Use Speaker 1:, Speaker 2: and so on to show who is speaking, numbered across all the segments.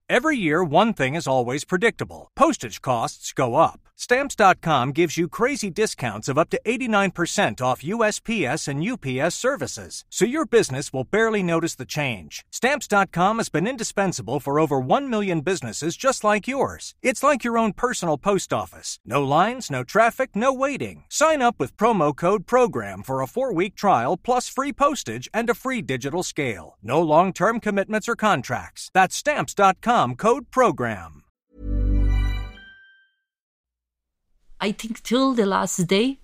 Speaker 1: Every year, one thing is always predictable. Postage costs go up. Stamps.com gives you crazy discounts of up to 89% off USPS and UPS services, so your business will barely notice the change. Stamps.com has been indispensable for over 1 million businesses just like yours. It's like your own personal post office. No lines, no traffic, no waiting. Sign up with promo code PROGRAM for a 4-week trial plus free postage and a free digital scale. No long-term commitments or contracts. That's Stamps.com, code PROGRAM.
Speaker 2: I think till the last day,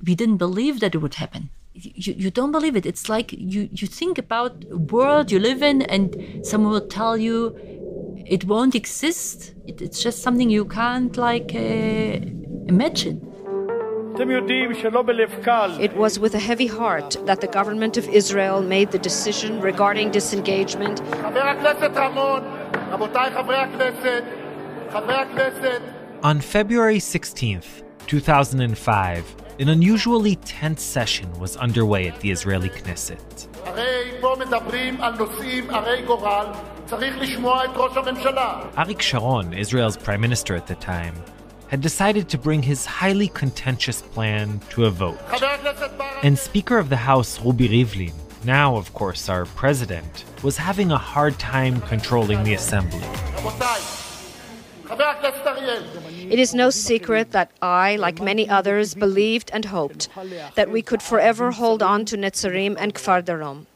Speaker 2: we didn't believe that it would happen. You don't believe it. It's like you think about a world you live in and someone will tell you it won't exist. It's just something you can't imagine.
Speaker 3: It was with a heavy heart that the government of Israel made the decision regarding disengagement.
Speaker 4: On February 16th, 2005, an unusually tense session was underway at the Israeli Knesset. Arik Sharon, Israel's prime minister at the time, had decided to bring his highly contentious plan to a vote. And Speaker of the House, Rubi Rivlin, now, of course, our president, was having a hard time controlling the assembly.
Speaker 3: It is no secret that I, like many others, believed and hoped that we could forever hold on to Netzarim and Kfar Darom.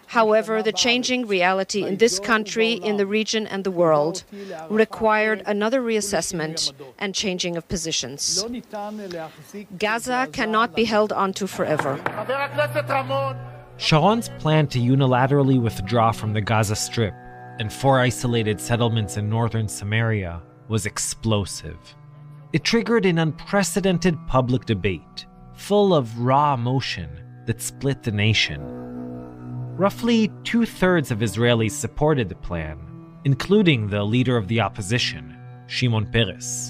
Speaker 3: However, the changing reality in this country, in the region and the world required another reassessment and changing of positions. Gaza cannot be held onto forever.
Speaker 4: Sharon's plan to unilaterally withdraw from the Gaza Strip and 4 isolated settlements in northern Samaria was explosive. It triggered an unprecedented public debate, full of raw emotion that split the nation. Roughly 2/3 of Israelis supported the plan, including the leader of the opposition, Shimon Peres.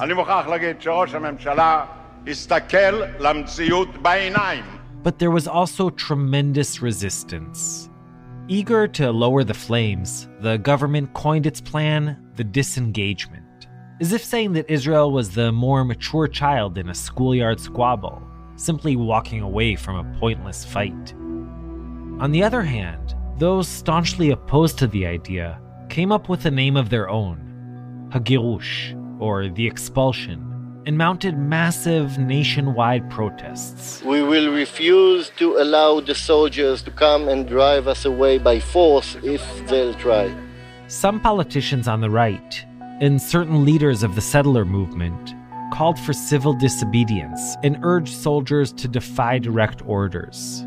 Speaker 4: But there was also tremendous resistance. Eager to lower the flames, the government coined its plan the disengagement, as if saying that Israel was the more mature child in a schoolyard squabble, simply walking away from a pointless fight. On the other hand, those staunchly opposed to the idea came up with a name of their own, Hagirush, or the expulsion, and mounted massive nationwide protests.
Speaker 5: We will refuse to allow the soldiers to come and drive us away by force if they'll try.
Speaker 4: Some politicians on the right, and certain leaders of the settler movement, called for civil disobedience and urged soldiers to defy direct orders.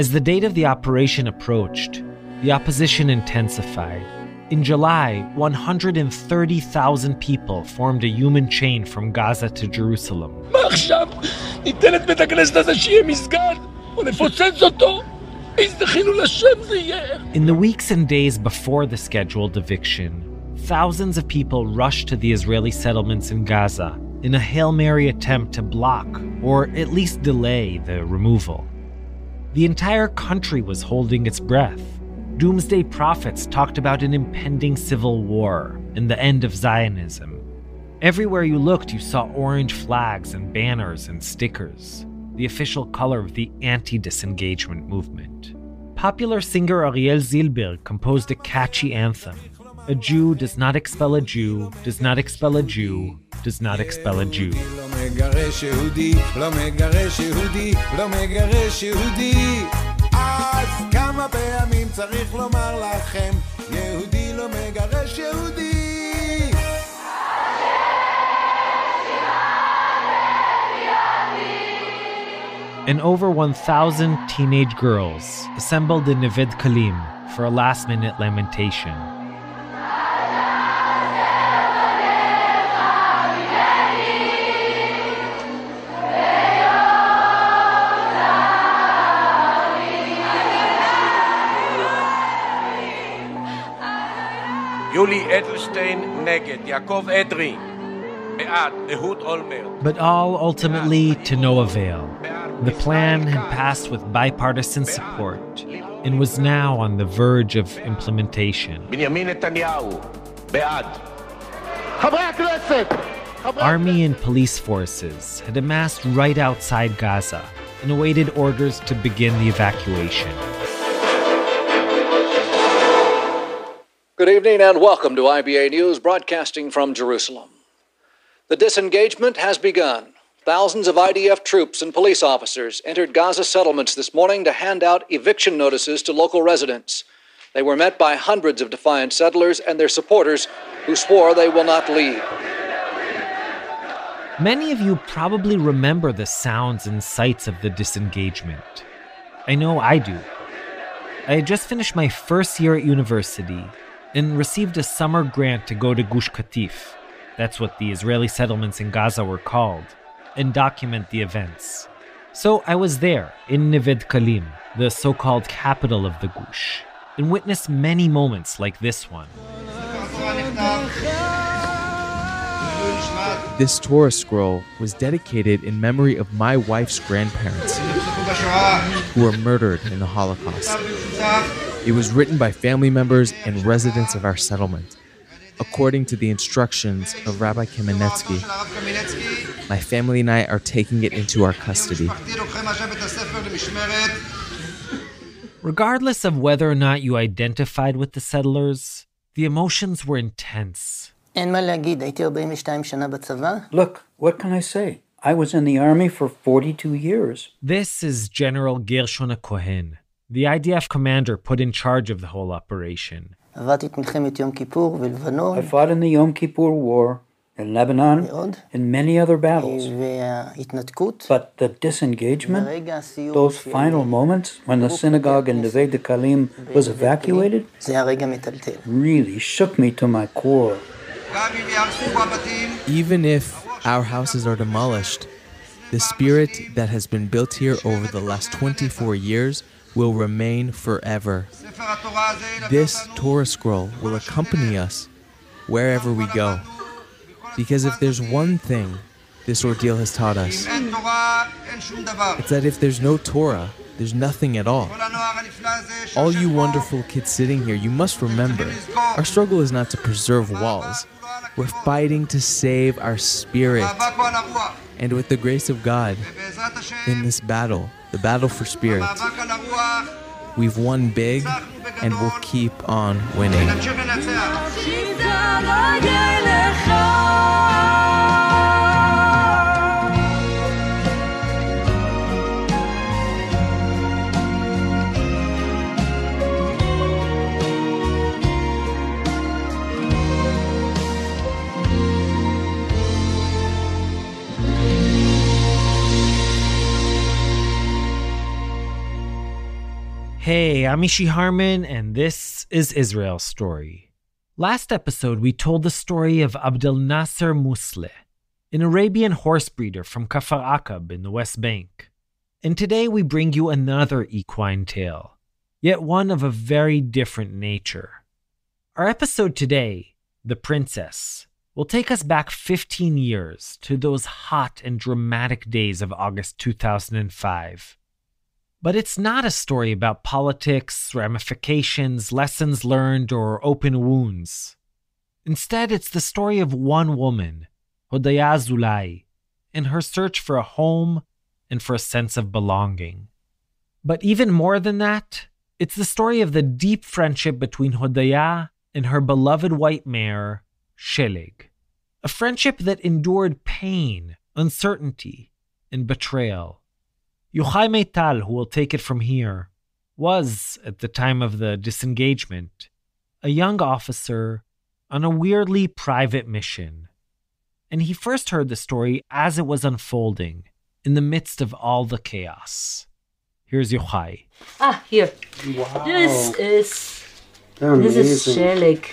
Speaker 4: As the date of the operation approached, the opposition intensified. In July, 130,000 people formed a human chain from Gaza to Jerusalem. In the weeks and days before the scheduled eviction, thousands of people rushed to the Israeli settlements in Gaza in a Hail Mary attempt to block, or at least delay, the removal. The entire country was holding its breath. Doomsday prophets talked about an impending civil war and the end of Zionism. Everywhere you looked, you saw orange flags and banners and stickers, the official color of the anti-disengagement movement. Popular singer Ariel Zilber composed a catchy anthem. A Jew does not expel a Jew, does not expel a Jew, does not expel a Jew.
Speaker 6: אז כמה פעמים צריך לומר לכם, יהודי לא מגרש יהודי.
Speaker 4: And over 1,000 teenage girls assembled in Neved Kalim for a last-minute lamentation.
Speaker 7: יולי אדלשטיין נגד, יעקב אדרי בעד, אהוד אולמרט.
Speaker 4: But all ultimately to no avail. The plan had passed with bipartisan support, and was now on the verge of implementation.
Speaker 7: בנימין נתניהו, בעד.
Speaker 5: חברי הכנסת!
Speaker 4: Army and police forces had amassed right outside Gaza and awaited orders to begin the evacuation.
Speaker 8: Good evening and welcome to IBA News, broadcasting from Jerusalem. The disengagement has begun. Thousands of IDF troops and police officers entered Gaza settlements this morning to hand out eviction notices to local residents. They were met by hundreds of defiant settlers and their supporters who swore they will not leave.
Speaker 4: Many of you probably remember the sounds and sights of the disengagement. I know I do. I had just finished my first year at university and received a summer grant to go to Gush Katif, that's what the Israeli settlements in Gaza were called, and document the events. So I was there, in Neve Dekalim, the so-called capital of the Gush, and witnessed many moments like this one.
Speaker 9: This Torah scroll was dedicated in memory of my wife's grandparents, who were murdered in the Holocaust. It was written by family members and residents of our settlement, according to the instructions of Rabbi Kamenetsky. My family and I are taking it into our custody.
Speaker 4: Regardless of whether or not you identified with the settlers, the emotions were intense.
Speaker 10: Look, what can I say? I was in the army for 42 years.
Speaker 4: This is General Gershon Cohen, the IDF commander put in charge of the whole operation.
Speaker 10: I fought in the Yom Kippur War, in Lebanon, and many other battles. But the disengagement, those final moments when the synagogue in Neve Dekalim was evacuated, really shook me to my core.
Speaker 9: Even if our houses are demolished, the spirit that has been built here over the last 24 years will remain forever. This Torah scroll will accompany us wherever we go. Because if there's one thing this ordeal has taught us, it's that if there's no Torah, there's nothing at all. All you wonderful kids sitting here, you must remember, our struggle is not to preserve walls. We're fighting to save our spirit. And with the grace of God, in this battle, the battle for spirit, we've won big and we'll keep on winning.
Speaker 4: Hey, I'm Ishi Harman, and this is Israel Story. Last episode, we told the story of Abdel Nasser Musleh, an Arabian horse breeder from Kafar Aqab in the West Bank. And today we bring you another equine tale, yet one of a very different nature. Our episode today, The Princess, will take us back 15 years to those hot and dramatic days of August 2005. But it's not a story about politics, ramifications, lessons learned, or open wounds. Instead, it's the story of one woman, Hodaya Azulay, in her search for a home and for a sense of belonging. But even more than that, it's the story of the deep friendship between Hodaya and her beloved white mare, Sheleg. A friendship that endured pain, uncertainty, and betrayal. Yochai Meital, who will take it from here, was, at the time of the disengagement, a young officer on a weirdly private mission. And he first heard the story as it was unfolding, in the midst of all the chaos. Here's Yochai.
Speaker 2: Here.
Speaker 10: Wow.
Speaker 2: This is Sheleg.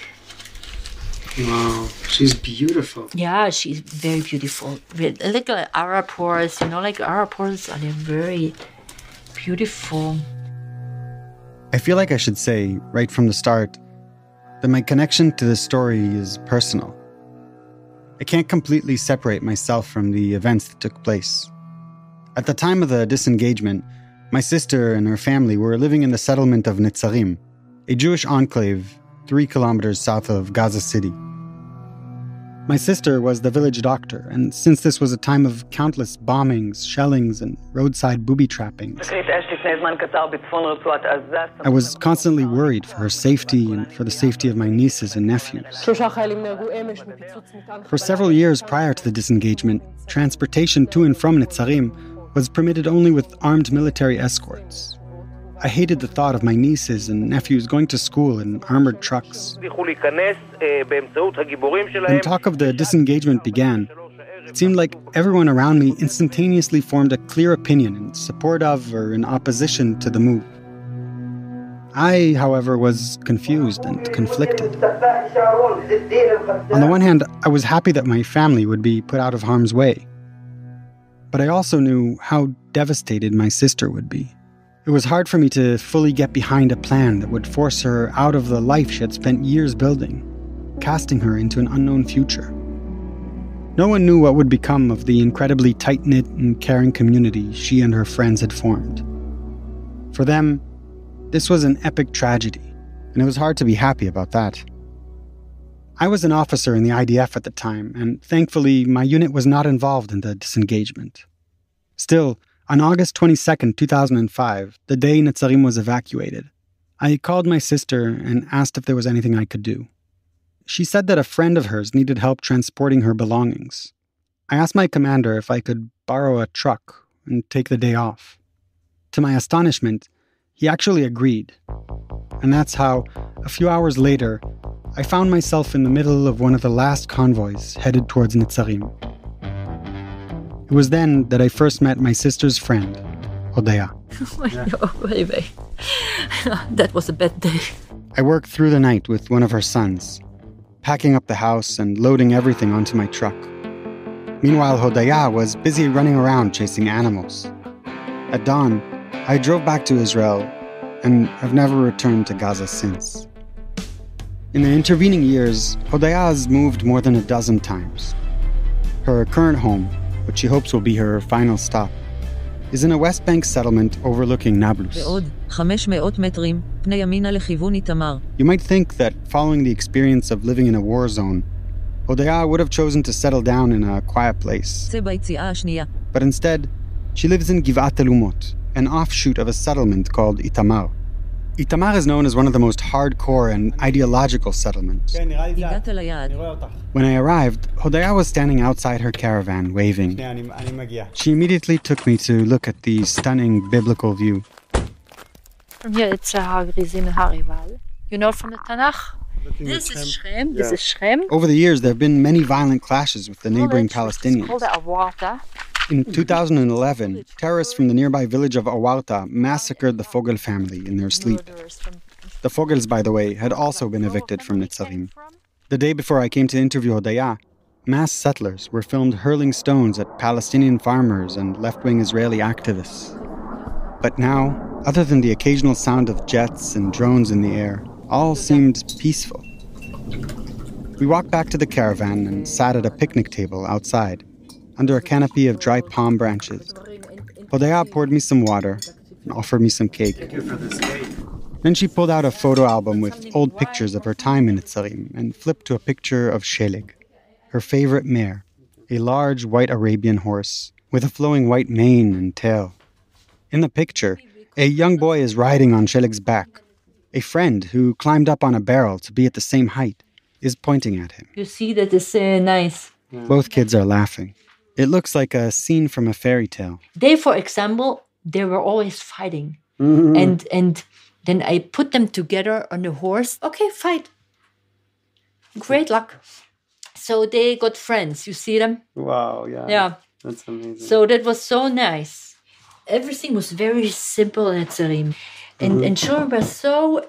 Speaker 10: Wow, she's beautiful.
Speaker 2: Yeah, she's very beautiful. Like Arab horse, like Arab horses are very beautiful.
Speaker 11: I feel like I should say, right from the start, that my connection to this story is personal. I can't completely separate myself from the events that took place. At the time of the disengagement, My sister and her family were living in the settlement of Netzarim, a Jewish enclave 3 kilometers south of Gaza City. My sister was the village doctor, and since this was a time of countless bombings, shellings, and roadside booby trappings, I was constantly worried for her safety and for the safety of my nieces and nephews. For several years prior to the disengagement, transportation to and from Netzarim was permitted only with armed military escorts. I hated the thought of my nieces and nephews going to school in armored trucks. When talk of the disengagement began, it seemed like everyone around me instantaneously formed a clear opinion in support of or in opposition to the move. I, however, was confused and conflicted. On the one hand, I was happy that my family would be put out of harm's way. But I also knew how devastated my sister would be. It was hard for me to fully get behind a plan that would force her out of the life she had spent years building, casting her into an unknown future. No one knew what would become of the incredibly tight-knit and caring community she and her friends had formed. For them, this was an epic tragedy, and it was hard to be happy about that. I was an officer in the IDF at the time, and thankfully my unit was not involved in the disengagement. Still, on August 22, 2005, the day Netzarim was evacuated, I called my sister and asked if there was anything I could do. She said that a friend of hers needed help transporting her belongings. I asked my commander if I could borrow a truck and take the day off. To my astonishment, he actually agreed. And that's how, a few hours later, I found myself in the middle of one of the last convoys headed towards Netzarim. It was then that I first met my sister's friend, Hodaya.
Speaker 2: That was a bad day.
Speaker 11: I worked through the night with one of her sons, packing up the house and loading everything onto my truck. Meanwhile, Hodaya was busy running around chasing animals. At dawn, I drove back to Israel and have never returned to Gaza since. In the intervening years, Hodaya has moved more than a dozen times. Her current home, which she hopes will be her final stop, is in a West Bank settlement overlooking Nablus. You might think that following the experience of living in a war zone, Hodaya would have chosen to settle down in a quiet place. But instead, she lives in Givat Elumot, an offshoot of a settlement called Itamar. Itamar is known as one of the most hardcore and ideological settlements. When I arrived, Hodaya was standing outside her caravan, waving. She immediately took me to look at the stunning biblical view.
Speaker 2: From here, it's Hagrizim and Harival. You know from the Tanakh? This is Shrem. This is Shrem.
Speaker 11: Over the years, there have been many violent clashes with the neighboring Palestinians.
Speaker 2: It's called Awarta.
Speaker 11: In 2011, terrorists from the nearby village of Awarta massacred the Fogel family in their sleep. The Fogels, by the way, had also been evicted from Netzarim. The day before I came to interview Hodaya, mass settlers were filmed hurling stones at Palestinian farmers and left-wing Israeli activists. But now, other than the occasional sound of jets and drones in the air, all seemed peaceful. We walked back to the caravan and sat at a picnic table outside, under a canopy of dry palm branches. Hodaya poured me some water and offered me some cake.
Speaker 12: Thank you for this cake.
Speaker 11: Then she pulled out a photo album with old pictures of her time in Netzarim and flipped to a picture of Sheleg, her favorite mare, a large white Arabian horse with a flowing white mane and tail. In the picture, a young boy is riding on Sheleg's back. A friend who climbed up on a barrel to be at the same height is pointing at him.
Speaker 2: You see that it's nice.
Speaker 11: Both kids are laughing. It looks like a scene from a fairy tale.
Speaker 2: They, for example, they were always fighting.
Speaker 11: Mm-hmm.
Speaker 2: And then I put them together on the horse. Okay, fight. Great luck. So they got friends. You see them?
Speaker 11: Wow, yeah.
Speaker 2: Yeah.
Speaker 11: That's amazing.
Speaker 2: So that was so nice. Everything was very simple in Netzarim. And children were so,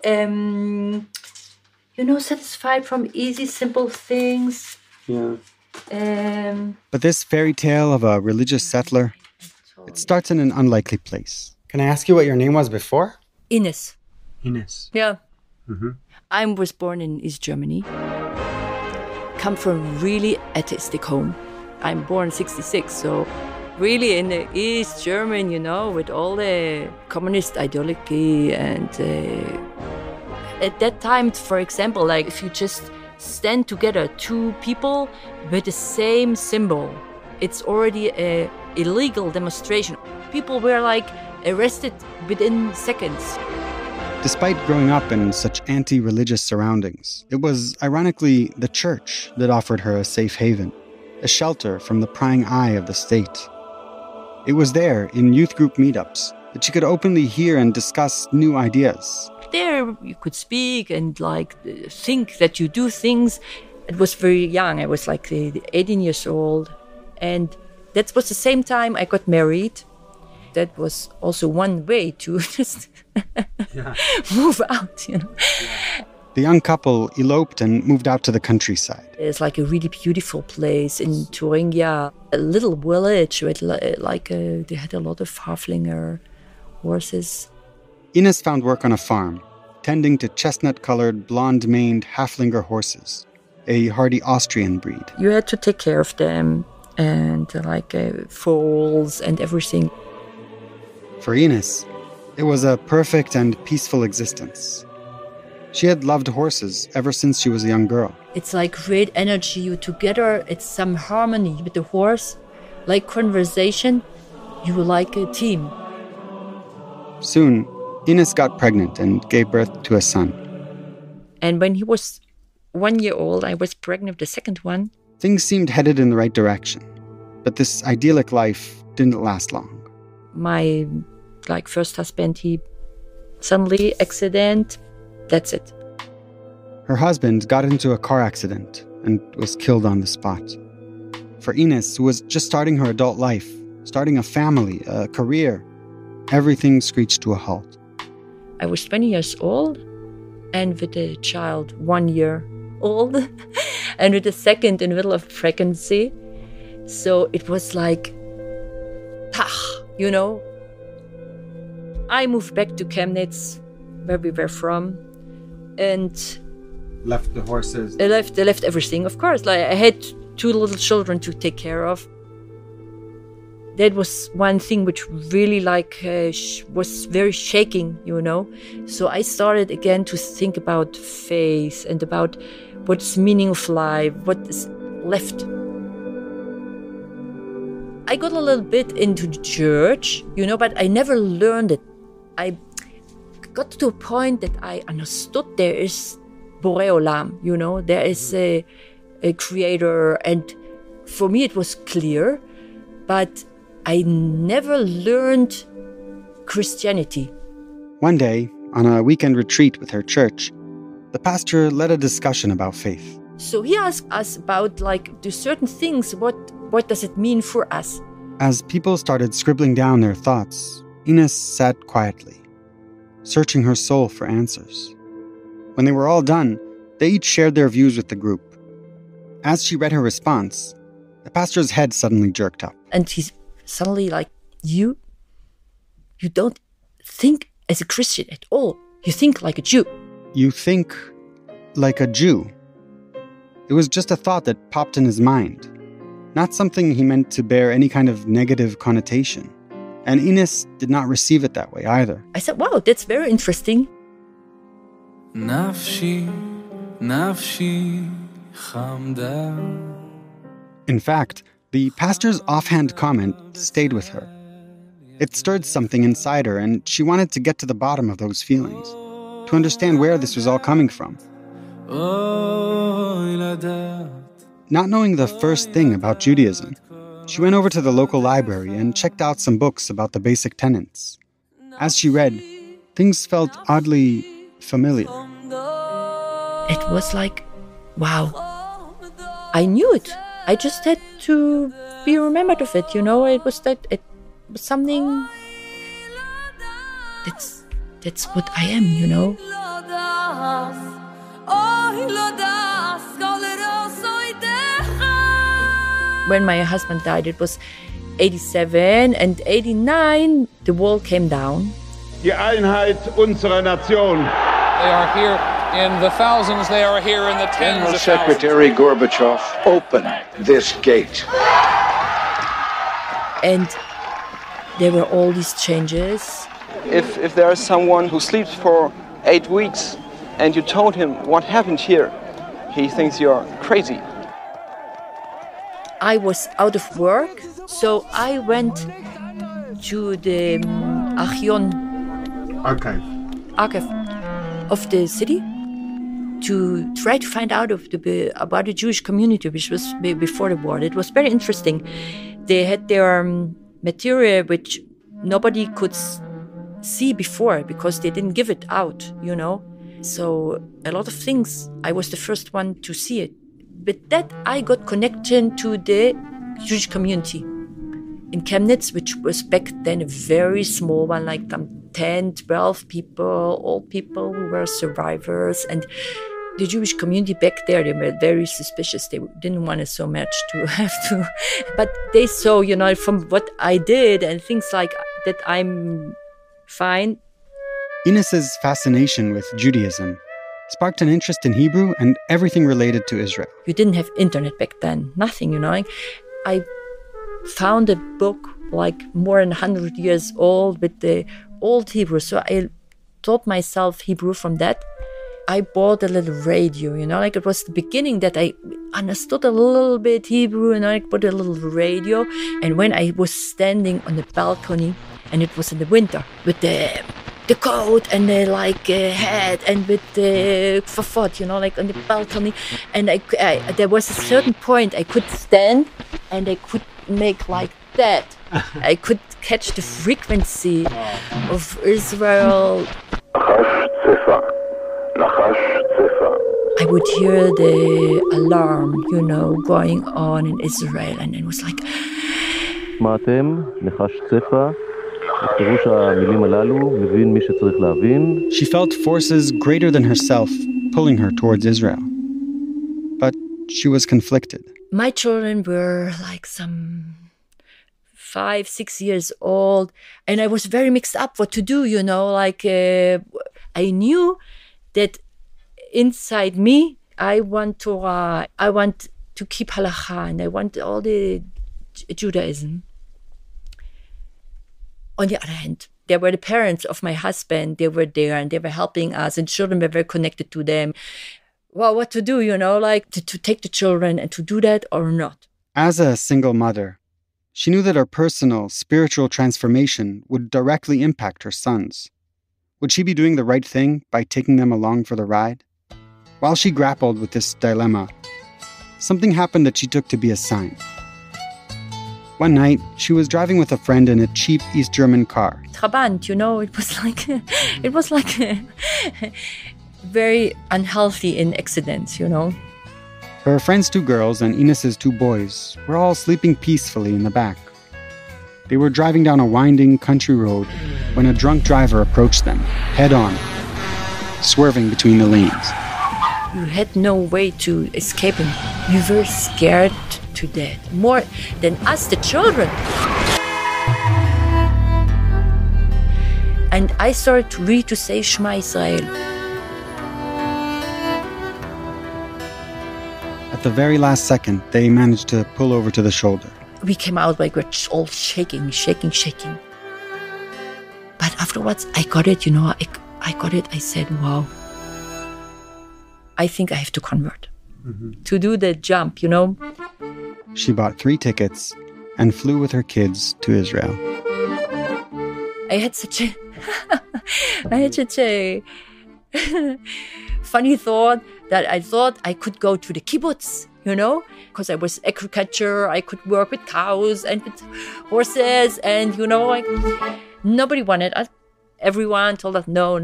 Speaker 2: satisfied from easy, simple things.
Speaker 11: Yeah. But this fairy tale of a religious settler, it starts in an unlikely place. Can I ask you what your name was before?
Speaker 2: Ines.
Speaker 11: Ines.
Speaker 2: Yeah. I was born in East Germany. Come from a really atheistic home. I'm born in 1966, so Really in the East German, with all the communist ideology. And at that time, for example, like if you just stand together, two people with the same symbol, it's already a illegal demonstration. People were like arrested within seconds.
Speaker 11: Despite growing up in such anti-religious surroundings, it was ironically the church that offered her a safe haven, a shelter from the prying eye of the state. It was there, in youth group meetups, that she could openly hear and discuss new ideas.
Speaker 2: There you could speak and think that you do things. It was very young. I was 18 years old. And that was the same time I got married. That was also one way to just move out,
Speaker 11: The young couple eloped and moved out to the countryside.
Speaker 2: It's like a really beautiful place in Thuringia, a little village with they had a lot of Haflinger horses.
Speaker 11: Ines found work on a farm, tending to chestnut-colored, blonde-maned Haflinger horses, a hardy Austrian breed.
Speaker 2: You had to take care of them and foals and everything.
Speaker 11: For Ines, it was a perfect and peaceful existence. She had loved horses ever since she was a young girl.
Speaker 2: It's like great energy. You together, it's some harmony with the horse, like conversation. You were like a team.
Speaker 11: Soon, Ines got pregnant and gave birth to a son.
Speaker 2: And when he was 1 year old, I was pregnant with the second one.
Speaker 11: Things seemed headed in the right direction, but this idyllic life didn't last long.
Speaker 2: My first husband, he suddenly accident. That's it.
Speaker 11: Her husband got into a car accident and was killed on the spot. For Ines, who was just starting her adult life, starting a family, a career, everything screeched to a halt.
Speaker 2: I was 20 years old and with a child 1 year old and with a second in the middle of pregnancy. So it was like, I moved back to Chemnitz, where we were from, and
Speaker 11: left the horses.
Speaker 2: I left everything, of course. I had 2 little children to take care of. That was one thing which really was very shaking, So I started again to think about faith and about what's meaning of life, what is left. I got a little bit into the church, but I never learned it. I got to a point that I understood there is Borei Olam, there is a creator, and for me it was clear, but I never learned Christianity.
Speaker 11: One day, on a weekend retreat with her church, the pastor led a discussion about faith.
Speaker 2: So he asked us about do certain things, what does it mean for us?
Speaker 11: As people started scribbling down their thoughts, Ines sat quietly, searching her soul for answers. When they were all done, they each shared their views with the group. As she read her response, the pastor's head suddenly jerked up.
Speaker 2: And he's suddenly you don't think as a Christian at all. You think like a Jew.
Speaker 11: You think like a Jew. It was just a thought that popped in his mind, not something he meant to bear any kind of negative connotation. And Ines did not receive it that way either.
Speaker 2: I said, wow, that's very interesting.
Speaker 6: Nafshi, nafshi, chamda.
Speaker 11: In fact, the pastor's offhand comment stayed with her. It stirred something inside her, and she wanted to get to the bottom of those feelings, to understand where this was all coming from. Not knowing the first thing about Judaism, she went over to the local library and checked out some books about the basic tenets. As she read, things felt oddly familiar.
Speaker 2: It was wow, I knew it. I just had to be remembered of it, It was it was something. That's what I am, When my husband died, it was 87, and 89, the wall came down.
Speaker 12: Die Einheit unserer Nation.
Speaker 7: They are here in the thousands, they are here in the tens
Speaker 13: General
Speaker 7: of
Speaker 13: Secretary
Speaker 7: thousands.
Speaker 13: Gorbachev, open this gate.
Speaker 2: And there were all these changes.
Speaker 13: If there is someone who sleeps for 8 weeks and you told him what happened here, he thinks you're crazy.
Speaker 2: I was out of work, so I went to the archive of the city to try to find out about the Jewish community, which was before the war. It was very interesting. They had their material which nobody could see before because they didn't give it out, So a lot of things, I was the first one to see it. But that I got connection to the Jewish community in Chemnitz, which was back then a very small one, like 10, 12 people, old people who were survivors. And the Jewish community back there, they were very suspicious. They didn't want us so much to have to. But they saw, from what I did and things like that, I'm fine.
Speaker 11: Ines's fascination with Judaism sparked an interest in Hebrew and everything related to Israel.
Speaker 2: You didn't have internet back then, nothing, I found a book like more than 100 years old with the old Hebrew. So I taught myself Hebrew from that. I bought a little radio, it was the beginning that I understood a little bit Hebrew, and I bought a little radio. And when I was standing on the balcony, and it was in the winter, with the coat and the hat and with the fafot, on the balcony. And there was a certain point I could stand and I could make like that. I could catch the frequency of Israel. I would hear the alarm, going on in Israel, and it was like...
Speaker 11: She felt forces greater than herself pulling her towards Israel. But she was conflicted.
Speaker 2: My children were like some 5, 6 years old, and I was very mixed up what to do, I knew that inside me, I want Torah, I want to keep halakha, and I want all the Judaism. On the other hand, there were the parents of my husband. They were there and they were helping us, and children were very connected to them. Well, what to do, to take the children and to do that or not.
Speaker 11: As a single mother, she knew that her personal, spiritual transformation would directly impact her sons. Would she be doing the right thing by taking them along for the ride? While she grappled with this dilemma, something happened that she took to be a sign. One night, she was driving with a friend in a cheap East German car.
Speaker 2: Trabant, it was like very unhealthy in accidents,
Speaker 11: Her friend's 2 girls and Ines's 2 boys were all sleeping peacefully in the back. They were driving down a winding country road when a drunk driver approached them, head-on, swerving between the lanes.
Speaker 2: You had no way to escape him. You were scared to death, more than us, the children. And I started to read to say Shema Israel.
Speaker 11: At the very last second, they managed to pull over to the shoulder.
Speaker 2: We came out like we're all shaking. But afterwards, I got it, I got it. I said, wow, I think I have to convert. To do the jump,
Speaker 11: She bought 3 tickets and flew with her kids to Israel.
Speaker 2: I had such a funny thought that I thought I could go to the kibbutz, because I was agriculture, I could work with cows and with horses, and, nobody wanted us. Everyone told us, no.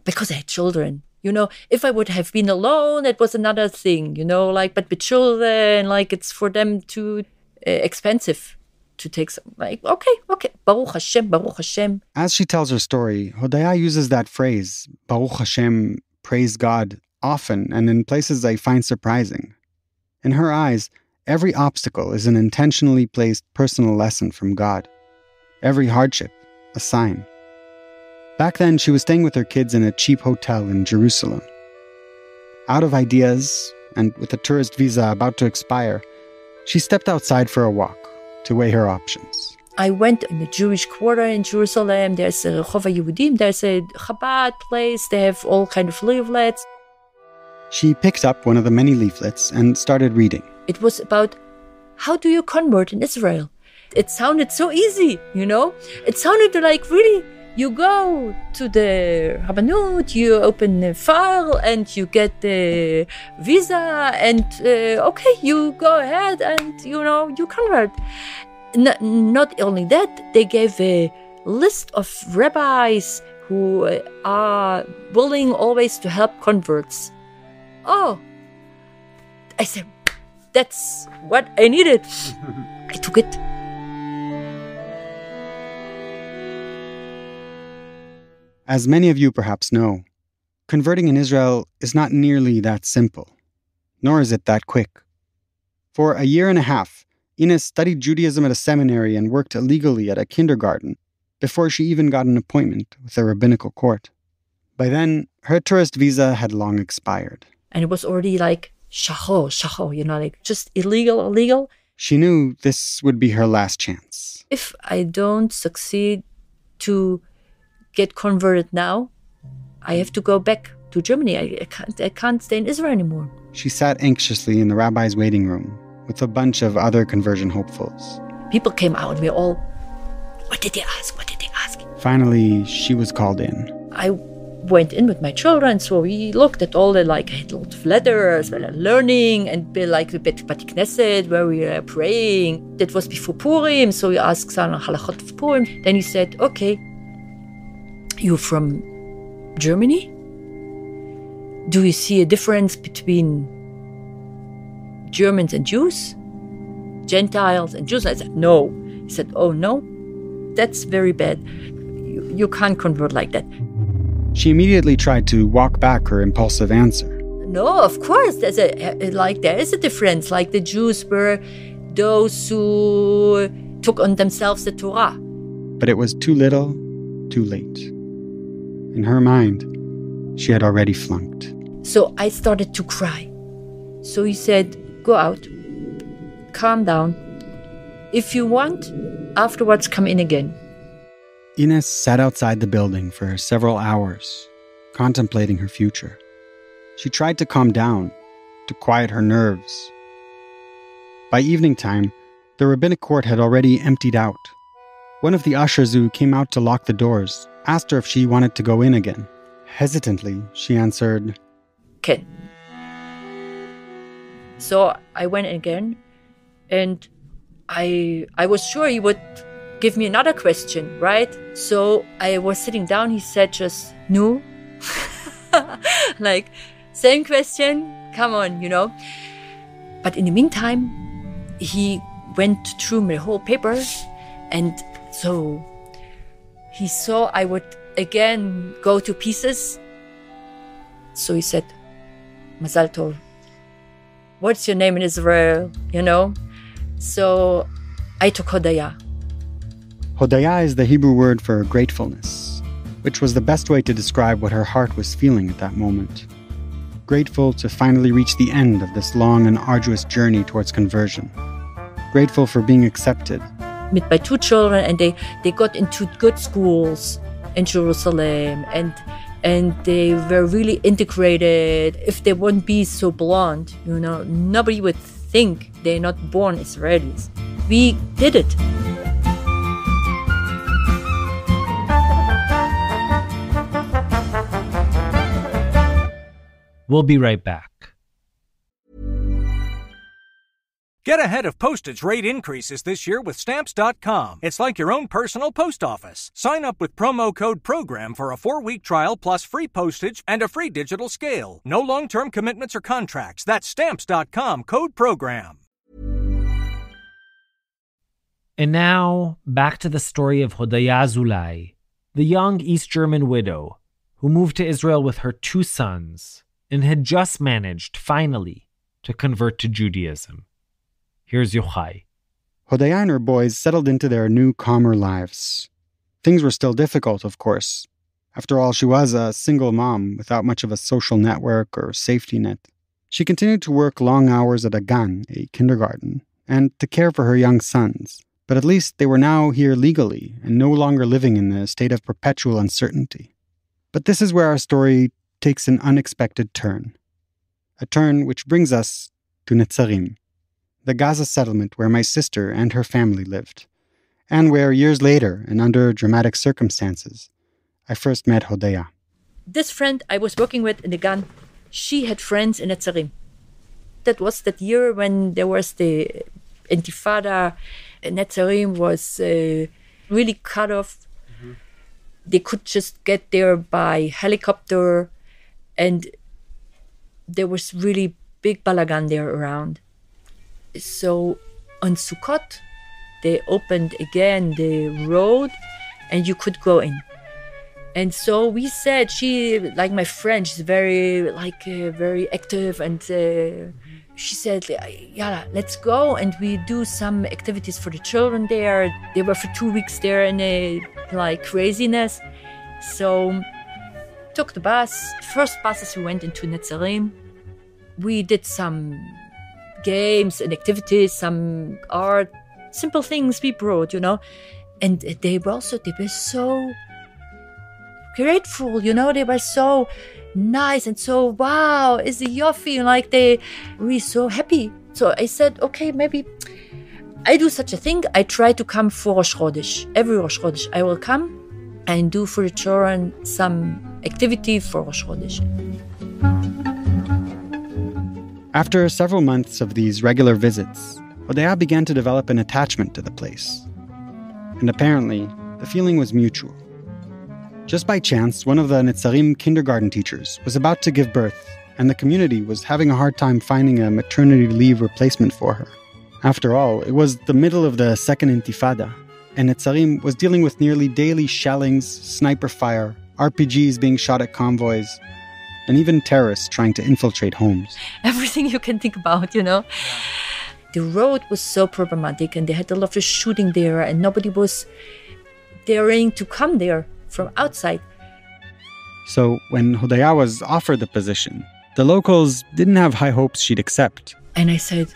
Speaker 2: Because I had children. If I would have been alone, it was another thing, but with children, it's for them too expensive to take some, okay, Baruch Hashem.
Speaker 11: As she tells her story, Hodaya uses that phrase, Baruch Hashem, praise God, often and in places I find surprising. In her eyes, every obstacle is an intentionally placed personal lesson from God. Every hardship, a sign. Back then, she was staying with her kids in a cheap hotel in Jerusalem. Out of ideas, and with a tourist visa about to expire, she stepped outside for a walk, to weigh her options.
Speaker 2: I went in the Jewish quarter in Jerusalem. There's a Hodaya Azulay, there's a Chabad place. They have all kind of leaflets.
Speaker 11: She picked up one of the many leaflets and started reading.
Speaker 2: It was about how do you convert in Israel. It sounded so easy, you know? It sounded like really, you go to the Rabbanut, you open a file and you get the visa and okay, you go ahead and, you convert. Not only that, they gave a list of rabbis who are willing always to help converts. Oh, I said, that's what I needed. I took it.
Speaker 11: As many of you perhaps know, converting in Israel is not nearly that simple, nor is it that quick. For a year and a half, Ines studied Judaism at a seminary and worked illegally at a kindergarten before she even got an appointment with a rabbinical court. By then, her tourist visa had long expired.
Speaker 2: And it was already like shahor, like just illegal.
Speaker 11: She knew this would be her last chance.
Speaker 2: If I don't succeed to get converted now, I have to go back to Germany. I can't stay in Israel anymore.
Speaker 11: She sat anxiously in the rabbi's waiting room with a bunch of other conversion hopefuls.
Speaker 2: People came out and we all, what did they ask?
Speaker 11: Finally, she was called in.
Speaker 2: I went in with my children, so we looked at all the I had a lot of letters, learning, and like the Beit Knesset where we were praying. That was before Purim, so we asked some halachot of Purim. Then he said, okay, you from Germany? Do you see a difference between Germans and Jews? Gentiles and Jews? I said, no. He said, oh, no? That's very bad. You can't convert like that.
Speaker 11: She immediately tried to walk back her impulsive answer.
Speaker 2: No, of course, there is a difference. Like the Jews were those who took on themselves the Torah.
Speaker 11: But it was too little, too late. In her mind, she had already flunked.
Speaker 2: So I started to cry. So he said, go out, calm down. If you want, afterwards come in again.
Speaker 11: Ines sat outside the building for several hours, contemplating her future. She tried to calm down, to quiet her nerves. By evening time, the rabbinic court had already emptied out. One of the ushers who came out to lock the doors asked her if she wanted to go in again. Hesitantly, she answered,
Speaker 2: Ken. So I went again, and I was sure he would give me another question, right? So I was sitting down, he said just, no. Like, same question, come on, But in the meantime, he went through my whole paper, and so he saw I would again go to pieces. So he said, Mazal Tov, what's your name in Israel, So I took Hodaya.
Speaker 11: Hodaya is the Hebrew word for gratefulness, which was the best way to describe what her heart was feeling at that moment. Grateful to finally reach the end of this long and arduous journey towards conversion. Grateful for being accepted.
Speaker 2: With my two children, and they got into good schools in Jerusalem, and they were really integrated. If they wouldn't be so blonde, nobody would think they're not born Israelis. We did it.
Speaker 4: We'll be right back.
Speaker 1: Get ahead of postage rate increases this year with Stamps.com. It's like your own personal post office. Sign up with promo code PROGRAM for a 4-week trial plus free postage and a free digital scale. No long-term commitments or contracts. That's Stamps.com, code PROGRAM.
Speaker 4: And now, back to the story of Hodaya Azulay, the young East German widow who moved to Israel with her 2 sons and had just managed, finally, to convert to Judaism. Here's Yochai.
Speaker 11: Hodaya and her boys settled into their new, calmer lives. Things were still difficult, of course. After all, she was a single mom without much of a social network or safety net. She continued to work long hours at a gan, a kindergarten, and to care for her young sons, But at least they were now here legally and no longer living in a state of perpetual uncertainty. But this is where our story takes an unexpected turn. A turn which brings us to Netzarim, the Gaza settlement where my sister and her family lived, and where years later, and under dramatic circumstances, I first met Hodaya.
Speaker 2: This friend I was working with in the gun, she had friends in Netzarim. That was that year when there was the Intifada. Netzarim was really cut off. Mm-hmm. They could just get there by helicopter, and there was really big balagan there around. So on Sukkot, they opened again the road, and you could go in. And so we said, she, like my friend, she's very active, and she said, "Yalla, let's go." And we do some activities for the children there. They were for 2 weeks there in craziness. So took the bus. First bus as we went into Netzarim. We did some games and activities, some art, simple things we brought, And they were so grateful, they were so nice and so, wow, is it yofi? They were so happy. So I said, okay, maybe I do such a thing. I try to come for Rosh Chodesh. Every Rosh Chodesh I will come and do for the children some activity for Rosh Chodesh.
Speaker 11: After several months of these regular visits, Hodaya began to develop an attachment to the place. And apparently, the feeling was mutual. Just by chance, one of the Netzarim kindergarten teachers was about to give birth, and the community was having a hard time finding a maternity leave replacement for her. After all, it was the middle of the Second Intifada, and Netzarim was dealing with nearly daily shellings, sniper fire, RPGs being shot at convoys, and even terrorists trying to infiltrate homes.
Speaker 2: Everything you can think about, The road was so problematic, and they had a lot of shooting there, and nobody was daring to come there from outside.
Speaker 11: So when Hodaya was offered the position, the locals didn't have high hopes she'd accept.
Speaker 2: And I said,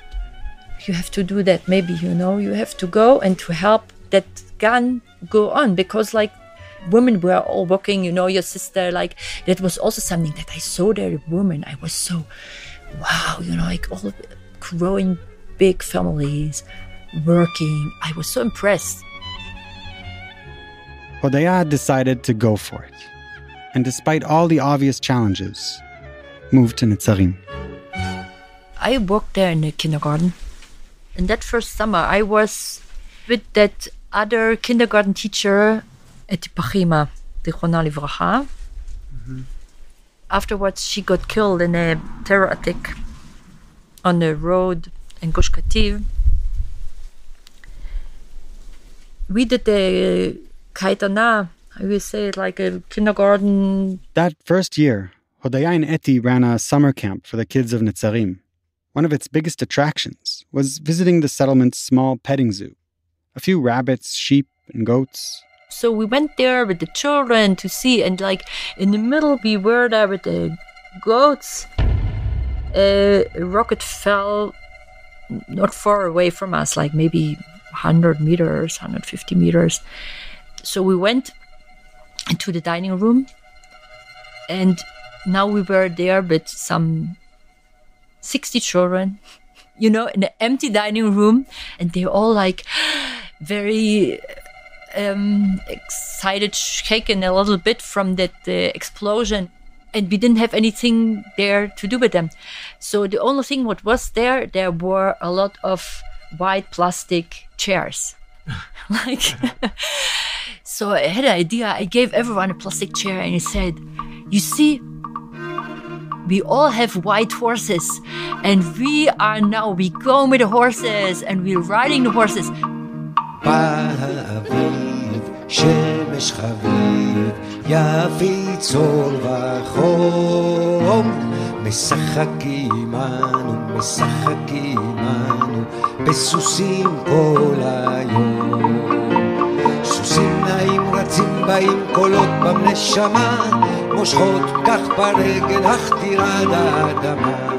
Speaker 2: you have to do that, maybe, you have to go and to help that gun go on, because women were all working, your sister, that was also something that I saw there, women. I was so, wow, all growing big families, working. I was so impressed.
Speaker 11: Hodaya had decided to go for it, and despite all the obvious challenges, moved to Netzarim.
Speaker 2: I worked there in the kindergarten. In that first summer, I was with that other kindergarten teacher at Pachima, Zichronah Livracha. Mm-hmm. Afterwards, she got killed in a terror attack on the road in Gush Kativ. We did the kaitana, I will say, like a kindergarten.
Speaker 11: That first year, Hodaya and Eti ran a summer camp for the kids of Netzarim. One of its biggest attractions was visiting the settlement's small petting zoo. A few rabbits, sheep, and goats.
Speaker 2: So we went there with the children to see, and in the middle we were there with the goats. A rocket fell not far away from us, maybe 100 meters, 150 meters. So we went into the dining room, and now we were there with some 60 children, in an empty dining room, and they're all very excited, shaken a little bit from that explosion. And we didn't have anything there to do with them. So the only thing what was there were a lot of white plastic chairs. So I had an idea. I gave everyone a plastic chair and I said, you see, we all have white horses, and we go with the horses, and we're riding the horses.
Speaker 14: שמש חביב יפיץ אור וחום משחקים אנו בסוסים כל היום סוסים נעים רצים באים קולות בנשמה מושכות כך ברגל הכתירה לאדמה.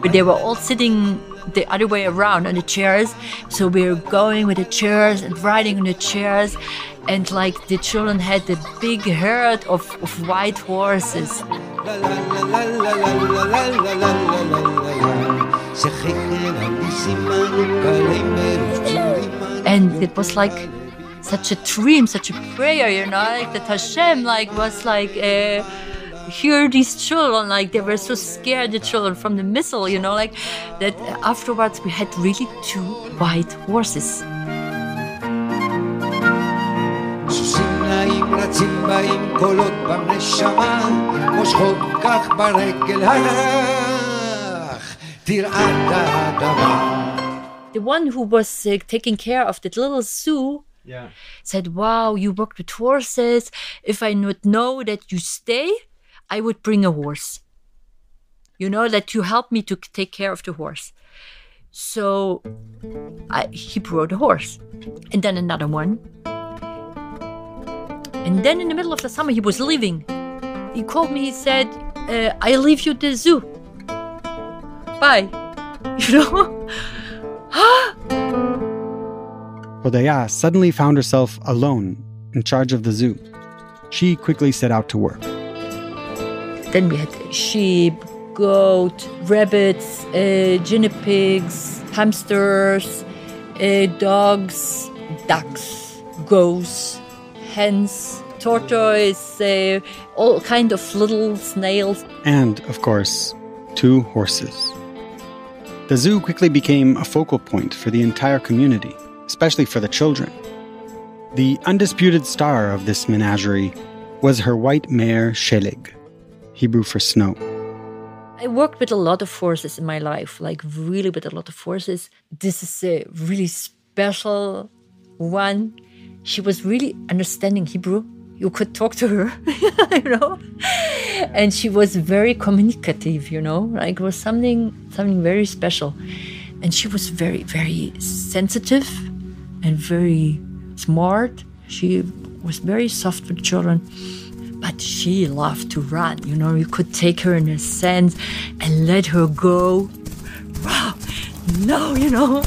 Speaker 2: They were all sitting the other way around on the chairs. So we were going with the chairs and riding on the chairs. And like the children had the big herd of white horses. And it was like such a dream, such a prayer, you know, like that Hashem was hear these children, like they were so scared, the children, from the missile, you know, like that afterwards we had really 2 white horses. The one who was taking care of that little zoo said, wow, you worked with horses. If I would know that you stay, I would bring a horse. You know, that you help me to take care of the horse. So he brought a horse. And then another one. And then in the middle of the summer, he was leaving. He called me, he said, I leave you the zoo. Bye. You know?
Speaker 11: Hodaya suddenly found herself alone, in charge of the zoo. She quickly set out to work.
Speaker 2: Then we had sheep, goat, rabbits, guinea pigs, hamsters, dogs, ducks, goats, hens, tortoise, all kind of little snails.
Speaker 11: And, of course, 2 horses. The zoo quickly became a focal point for the entire community, especially for the children. The undisputed star of this menagerie was her white mare, Sheleg, Hebrew for snow.
Speaker 2: I worked with a lot of horses in my life, like really with a lot of horses. This is a really special one. She was really understanding Hebrew. You could talk to her, you know. And she was very communicative, you know. Like it was something very special. And she was very, very sensitive and very smart. She was very soft with children. But she loved to run, you know. You could take her in a sense and let her go. Wow, no, you know.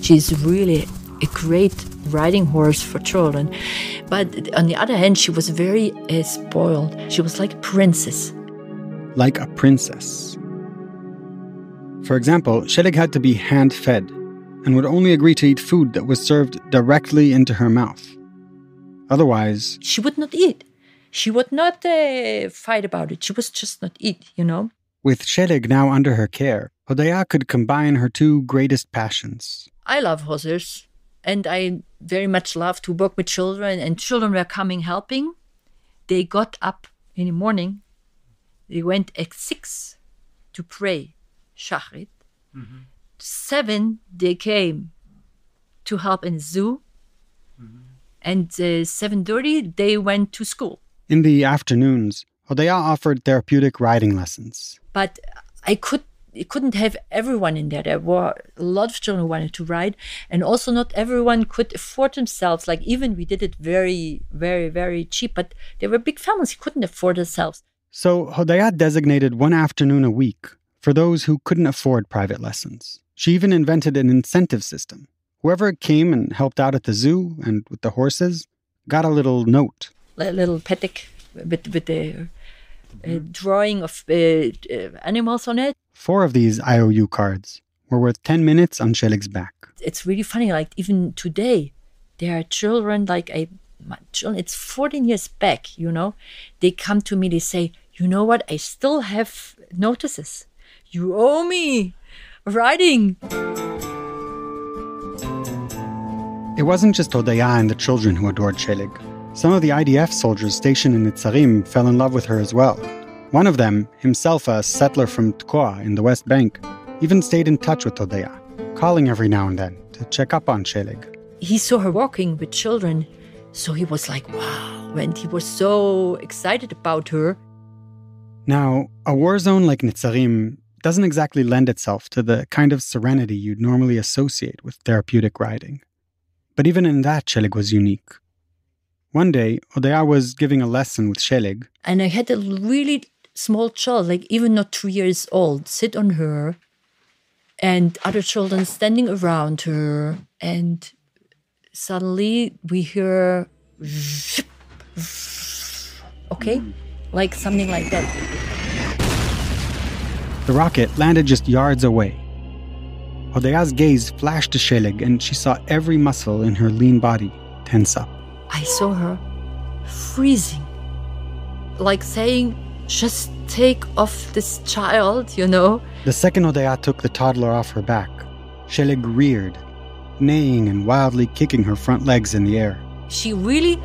Speaker 2: She's really a great riding horse for children. But on the other hand, she was very spoiled. She was like a princess.
Speaker 11: Like a princess. For example, Sheleg had to be hand-fed and would only agree to eat food that was served directly into her mouth. Otherwise,
Speaker 2: she would not eat. She would not fight about it. She was just not eat, you know.
Speaker 11: With Sheleg now under her care, Hodaya could combine her 2 greatest passions.
Speaker 2: I love horses, and I very much love to work with children, and children were coming helping. They got up in the morning. They went at 6 to pray, Shachrit. 7, they came to help in the zoo. And 7:30, they went to school.
Speaker 11: In the afternoons, Hodaya offered therapeutic riding lessons.
Speaker 2: But I couldn't have everyone in there. There were a lot of children who wanted to ride, and also not everyone could afford themselves. Like even we did it very, very, very cheap, but there were big families who couldn't afford themselves.
Speaker 11: So Hodaya designated 1 afternoon a week for those who couldn't afford private lessons. She even invented an incentive system. Whoever came and helped out at the zoo and with the horses got a little note.
Speaker 2: A little petik with the drawing of animals on it.
Speaker 11: 4 of these IOU cards were worth 10 minutes on Sheleg's back.
Speaker 2: It's really funny, like even today, there are children, it's 14 years back, you know. They come to me, they say, you know what, I still have notices. You owe me riding.
Speaker 11: It wasn't just Hodaya and the children who adored Sheleg. Some of the IDF soldiers stationed in Netzarim fell in love with her as well. One of them, himself a settler from Tkoa in the West Bank, even stayed in touch with Hodaya, calling every now and then to check up on Sheleg.
Speaker 2: He saw her walking with children, so he was like, wow, and he was so excited about her.
Speaker 11: Now, a war zone like Netzarim doesn't exactly lend itself to the kind of serenity you'd normally associate with therapeutic riding. But even in that, Sheleg was unique. One day, Hodaya was giving a lesson with Sheleg.
Speaker 2: And I had a really small child, like even not 2 years old, sit on her, and other children standing around her, and suddenly we hear, okay, like something like that.
Speaker 11: The rocket landed just yards away. Hodaya's gaze flashed to Sheleg, and she saw every muscle in her lean body tense up.
Speaker 2: I saw her freezing, like saying, just take off this child, you know.
Speaker 11: The second Hodaya took the toddler off her back, Sheleg reared, neighing and wildly kicking her front legs in the air.
Speaker 2: She really,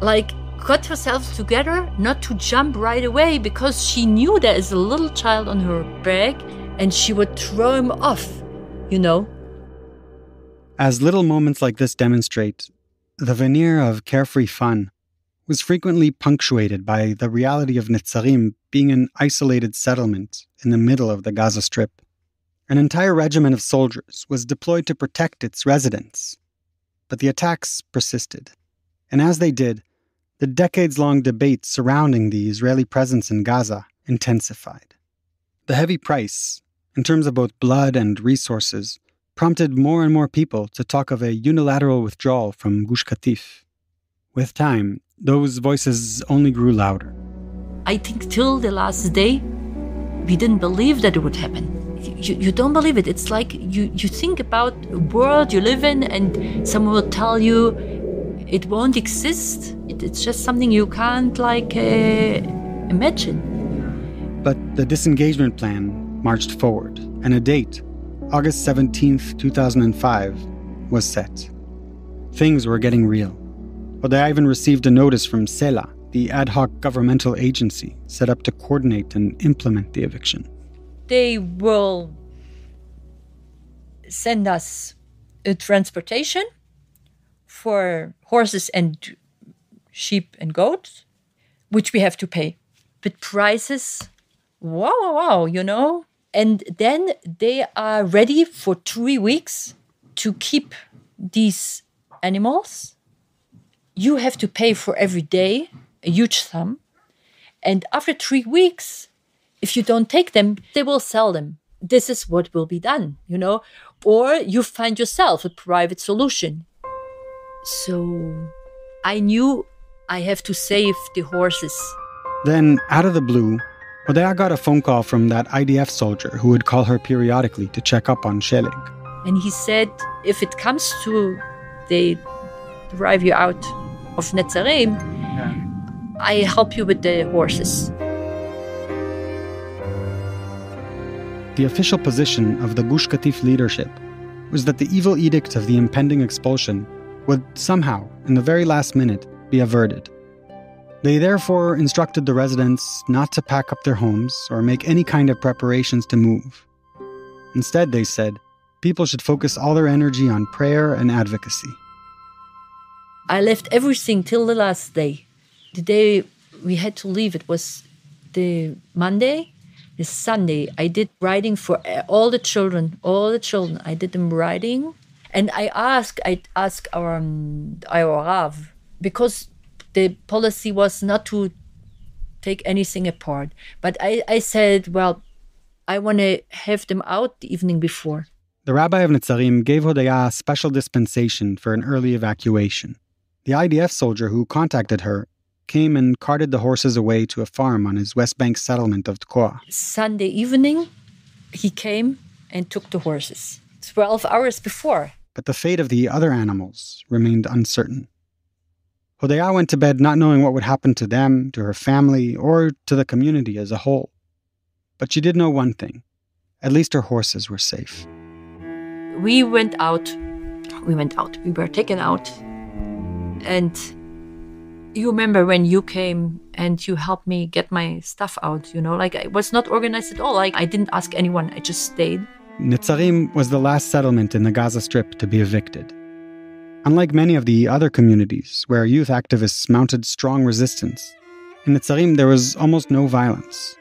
Speaker 2: got herself together not to jump right away, because she knew there is a little child on her back and she would throw him off, you know.
Speaker 11: As little moments like this demonstrate, the veneer of carefree fun was frequently punctuated by the reality of Netzarim being an isolated settlement in the middle of the Gaza Strip. An entire regiment of soldiers was deployed to protect its residents. But the attacks persisted. And as they did, the decades-long debate surrounding the Israeli presence in Gaza intensified. The heavy price, in terms of both blood and resources, prompted more and more people to talk of a unilateral withdrawal from Gush Katif. With time, those voices only grew louder.
Speaker 2: I think till the last day, we didn't believe that it would happen. You don't believe it. It's like you think about a world you live in and someone will tell you it won't exist. It's just something you can't imagine.
Speaker 11: But the disengagement plan marched forward, and a date, August 17th, 2005, was set. Things were getting real. Hodaya even received a notice from Sela, the ad hoc governmental agency set up to coordinate and implement the eviction.
Speaker 2: They will send us a transportation for horses and sheep and goats, which we have to pay. But prices, wow, you know. And then they are ready for 3 weeks to keep these animals. You have to pay for every day a huge sum. And after 3 weeks, if you don't take them, they will sell them. This is what will be done, you know. Or you find yourself a private solution. So I knew I have to save the horses.
Speaker 11: Then, out of the blue, Hodaya got a phone call from that IDF soldier who would call her periodically to check up on Sheleg.
Speaker 2: And he said, if it comes to they drive you out of Netzarim, I help you with the horses.
Speaker 11: The official position of the Gush Katif leadership was that the evil edict of the impending expulsion would somehow, in the very last minute, be averted. They therefore instructed the residents not to pack up their homes or make any kind of preparations to move. Instead, they said, people should focus all their energy on prayer and advocacy.
Speaker 2: I left everything till the last day. The day we had to leave, it was the Monday. The Sunday, I did writing for all the children. I did them writing. And I asked our Rav, because the policy was not to take anything apart. But I said, well, I want to have them out the evening before.
Speaker 11: The rabbi of Netzarim gave Hodaya a special dispensation for an early evacuation. The IDF soldier who contacted her came and carted the horses away to a farm on his West Bank settlement of Tkoa.
Speaker 2: Sunday evening, he came and took the horses. 12 hours before.
Speaker 11: But the fate of the other animals remained uncertain. Hodaya went to bed not knowing what would happen to them, to her family, or to the community as a whole. But she did know one thing. At least her horses were safe.
Speaker 2: We went out. We were taken out. And you remember when you came and you helped me get my stuff out, you know, I was not organized at all. I didn't ask anyone. I just stayed.
Speaker 11: Netzarim was the last settlement in the Gaza Strip to be evicted. Unlike many of the other communities where youth activists mounted strong resistance, in Netzarim there was almost no violence.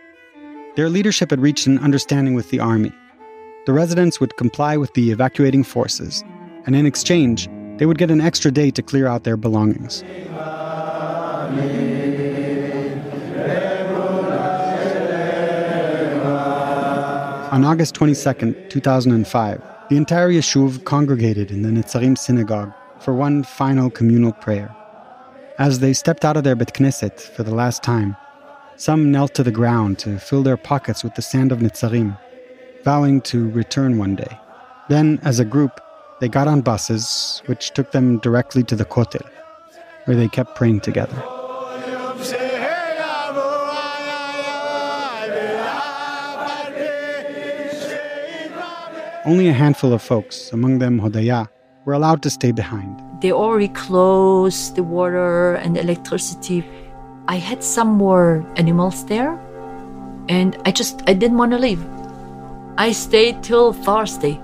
Speaker 11: Their leadership had reached an understanding with the army. The residents would comply with the evacuating forces, and in exchange, they would get an extra day to clear out their belongings. On August 22, 2005, the entire yeshuv congregated in the Netzarim synagogue for one final communal prayer. As they stepped out of their Bet Knesset for the last time, some knelt to the ground to fill their pockets with the sand of Netzarim, vowing to return one day. Then, as a group, they got on buses, which took them directly to the Kotel, where they kept praying together. Only a handful of folks, among them Hodaya, were allowed to stay behind.
Speaker 2: They already closed the water and electricity. I had some more animals there, and I didn't want to leave. I stayed till Thursday.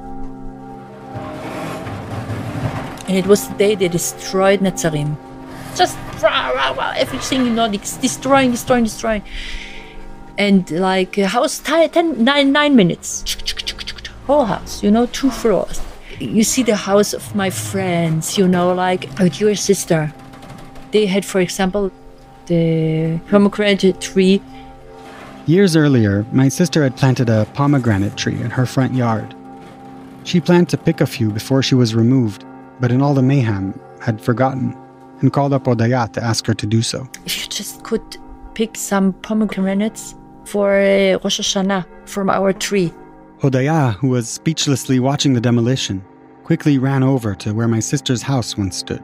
Speaker 2: And it was the day they destroyed Netzarim. Just everything, destroying. And like a house, 9 minutes. Whole house, 2 floors. You see the house of my friends, like with your sister. They had, for example, the pomegranate tree.
Speaker 11: Years earlier, my sister had planted a pomegranate tree in her front yard. She planned to pick a few before she was removed, but in all the mayhem, had forgotten and called up Hodaya to ask her to do so.
Speaker 2: If you just could pick some pomegranates for Rosh Hashanah from our tree.
Speaker 11: Hodaya, who was speechlessly watching the demolition, quickly ran over to where my sister's house once stood.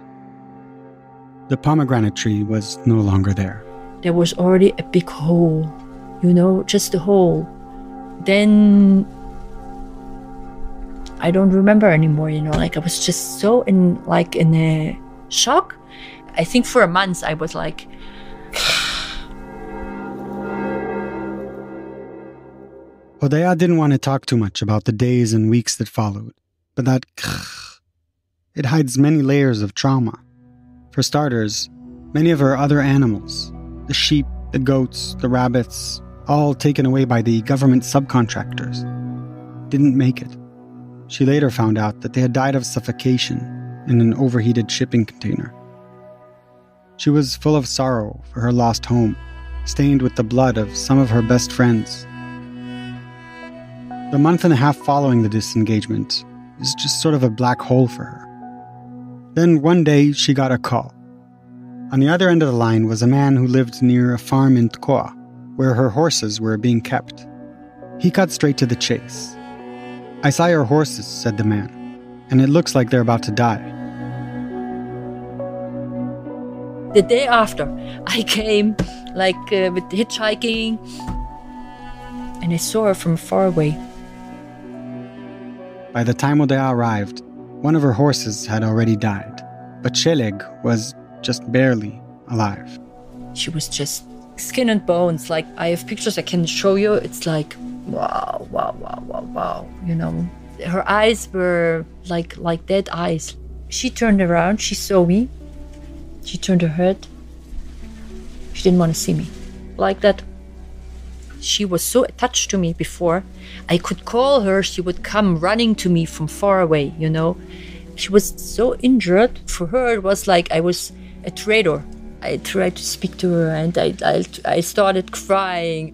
Speaker 11: The pomegranate tree was no longer there.
Speaker 2: There was already a big hole, just a hole. Then I don't remember anymore, I was just so in a shock. I think for a month I was like...
Speaker 11: Hodaya didn't want to talk too much about the days and weeks that followed, but that it hides many layers of trauma. For starters, many of her other animals, the sheep, the goats, the rabbits, all taken away by the government subcontractors, didn't make it. She later found out that they had died of suffocation in an overheated shipping container. She was full of sorrow for her lost home, stained with the blood of some of her best friends. The month and a half following the disengagement is just sort of a black hole for her. Then one day she got a call. On the other end of the line was a man who lived near a farm in Tkoa, where her horses were being kept. He cut straight to the chase. "I saw your horses," said the man, "and it looks like they're about to die."
Speaker 2: The day after, I came with hitchhiking, and I saw her from far away.
Speaker 11: By the time Hodaya arrived, one of her horses had already died, but Sheleg was just barely alive.
Speaker 2: She was just skin and bones. I have pictures I can show you. It's like, wow. Her eyes were like dead eyes. She turned around, she saw me. She turned her head. She didn't want to see me. Like that. She was so attached to me before. I could call her, she would come running to me from far away, She was so injured. For her, it was like I was a traitor. I tried to speak to her, and I started crying.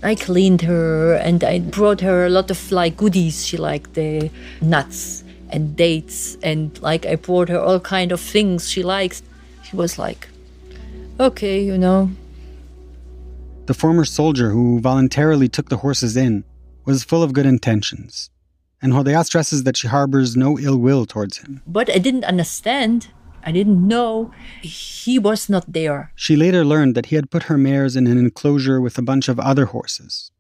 Speaker 2: I cleaned her, and I brought her a lot of goodies. She liked the nuts and dates, and I brought her all kind of things she likes. She was like, okay,
Speaker 11: The former soldier who voluntarily took the horses in was full of good intentions, and Hodaya stresses that she harbors no ill will towards him.
Speaker 2: But I didn't understand. I didn't know he was not there.
Speaker 11: She later learned that he had put her mares in an enclosure with a bunch of other horses,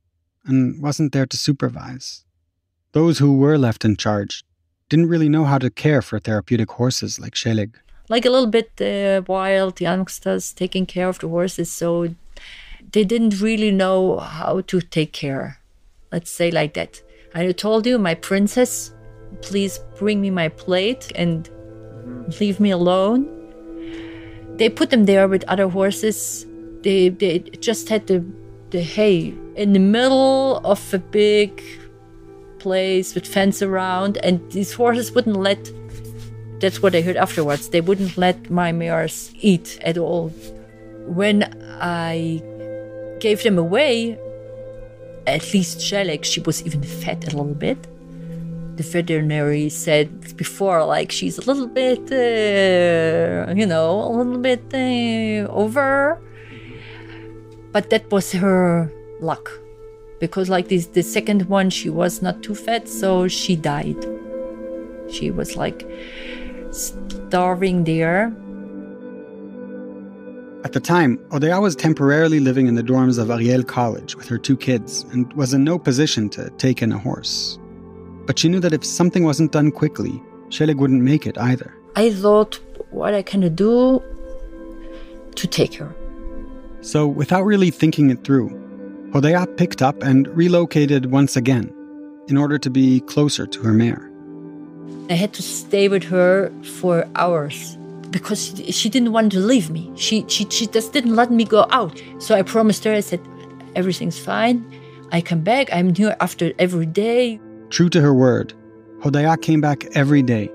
Speaker 11: and wasn't there to supervise. Those who were left in charge didn't really know how to care for therapeutic horses like Sheleg.
Speaker 2: A little bit wild youngsters taking care of the horses, so they didn't really know how to take care. Let's say like that. I told you, my princess, please bring me my plate and leave me alone. They put them there with other horses. They just had the hay in the middle of a big place with fence around, and these horses wouldn't let, that's what I heard afterwards, they wouldn't let my mares eat at all. When I gave them away, At least Sheleg, she was even fat a little bit. The veterinary said before, like, she's a little bit, over. But that was her luck. Because like the second one, she was not too fat, so she died. She was like starving there.
Speaker 11: At the time, Hodaya was temporarily living in the dorms of Ariel College with her 2 kids and was in no position to take in a horse. But she knew that if something wasn't done quickly, Sheleg wouldn't make it either.
Speaker 2: I thought, what I can do to take her.
Speaker 11: So, without really thinking it through, Hodaya picked up and relocated once again in order to be closer to her mare.
Speaker 2: I had to stay with her for hours because she didn't want to leave me. She just didn't let me go out. So I promised her, I said, everything's fine. I come back. I'm here after every day.
Speaker 11: True to her word, Hodaya came back every day,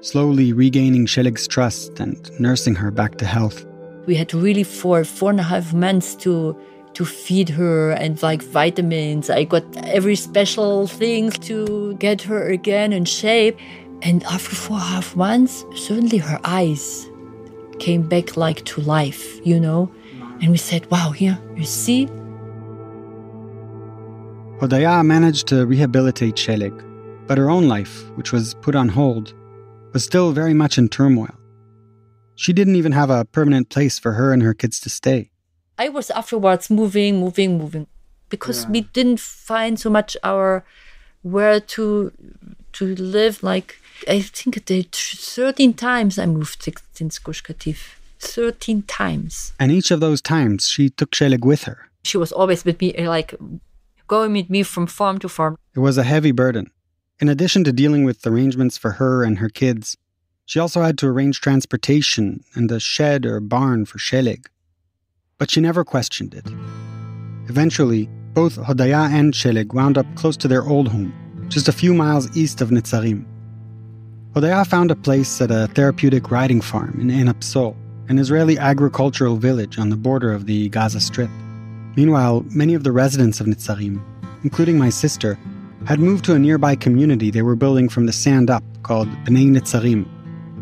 Speaker 11: slowly regaining Sheleg's trust and nursing her back to health.
Speaker 2: We had really for 4.5 months to feed her and like vitamins. I got every special thing to get her again in shape. And after 4.5 months, suddenly her eyes came back like to life, And we said, wow, here, you see?
Speaker 11: Hodaya managed to rehabilitate Sheleg, but her own life, which was put on hold, was still very much in turmoil. She didn't even have a permanent place for her and her kids to stay.
Speaker 2: I was afterwards moving, because we didn't find so much where to live. Like, I think 13 times I moved since Gush Katif. 13 times.
Speaker 11: And each of those times, she took Sheleg with her.
Speaker 2: She was always with me, like, going with me from farm to farm.
Speaker 11: It was a heavy burden. In addition to dealing with arrangements for her and her kids, she also had to arrange transportation and a shed or barn for Sheleg. But she never questioned it. Eventually, both Hodaya and Sheleg wound up close to their old home, just a few miles east of Netzarim. Hodaya found a place at a therapeutic riding farm in Ein Apsol, an Israeli agricultural village on the border of the Gaza Strip. Meanwhile, many of the residents of Netzarim, including my sister, had moved to a nearby community they were building from the sand up called Bnei Netzarim,